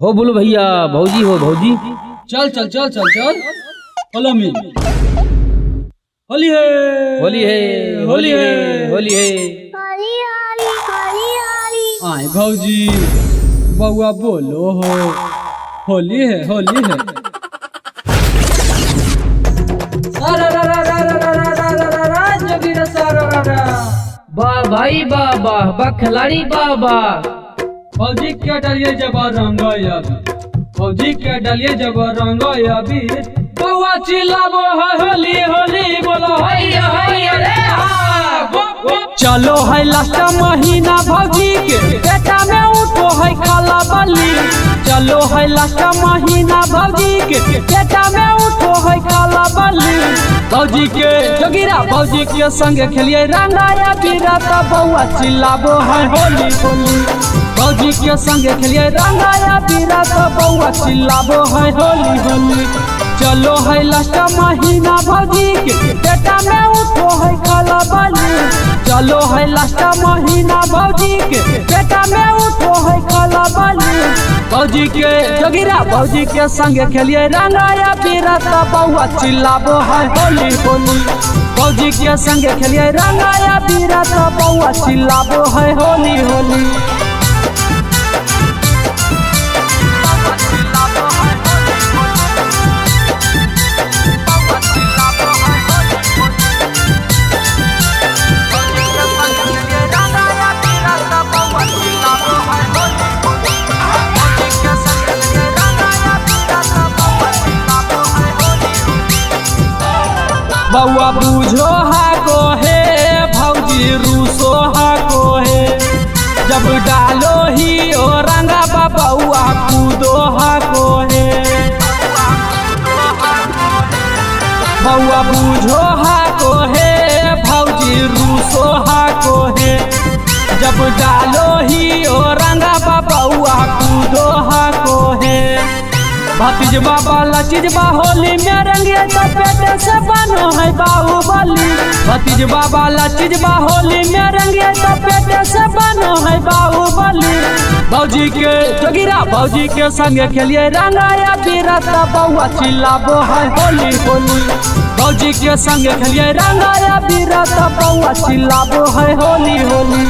हो बोलो भैया, भौजी हो भौजी। चल चल चल चल चल होली में होली है होली है होली है होली है। आए भौजी बउआ बोलो हो होली है होली है। वाह भाई वाह वाह वाह खिलाड़ी वाह वाह। फौजी क्या डालिए जब रंग फौजी क्या डालिए जब रंग बउआ चिल्लाबो है होली होली बोलो हैया हैया रे हा। चलो है लास्ट महीना भौजी के बेटा में उठो है काला बली। चलो है लास्ट महीना भौजी के बेटा में उठो है काला बली। भौजी के जोगिरा भौजी के संग खेलिए रंगाया बिरात बउआ चिल्लाबो है होली होली। भौजी के संग खेलिए रंगाया बिरात बउआ चिल्लाबो है होली होली। चलो है लास्ट महीना भौजी के बेटा में उठो है काला बली। चलो है लास्ट महीना भौजी के बेटा में उठो है काला बली। भौजी के जोगिरा भौजी के संग खेलिए रंगाया बिरात बउआ चिल्लाबो है होली होली। भौजी के संग खेलिए रंगाया बिरात बउआ चिल्लाबो है होली होली। बउआ बूझो हा को है भौजी रूसो हा को है। जब डालो ही ओ रंगा बउआ कूदो हा को है। बउआ बूझो हा को है भौजी रूसो हा को है। जब डालो ही ओ रंगा बउआ कूदो हा को है। भतीज बाबा लचिजबा होली में रंगे तो पेटे से बनो है बाहुबली। भतीज बाबा लचिजबा होली में रंगे तो पेटे से बनो है बाहुबली। भौजी के जोगिरा भौजी के संग खेलिए रंगाया बिरात बउआ चिल्लाबो है होली होली। भौजी के संग खेलिए रंगाया बिरात बउआ चिल्लाबो है होली होली।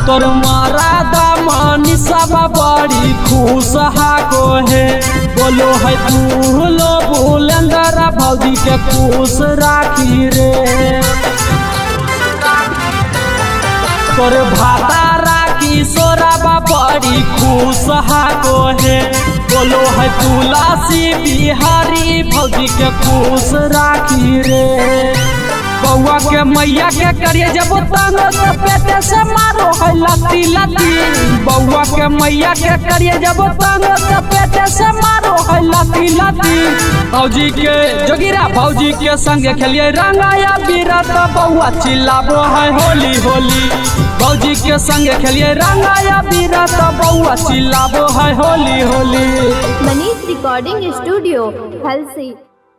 तोर मारा दामनी सब बड़ी खुश हा को है। बोलो है तूलो बुलंदरा भौजी के खुश राखी रे। तोर भाता राखी सोराबा बड़ी खुश हा को है। बोलो है तुलसी बिहारी भौजी के खुश राखी रे। बउआ के मैया के करिए जब तंग तो पेटे से मारो है लती लती। बउआ के मैया के करिए जब तंग तो पेटे से मारो है लती लती। भौजी के जोगिरा भौजी के संग खेलिए रंगाया बिरात बउआ चिल्लाबो है होली होली। भौजी के संग खेलिए रंगाया बिरात बउआ चिल्लाबो है होली होली। Manish recording studio Halsi.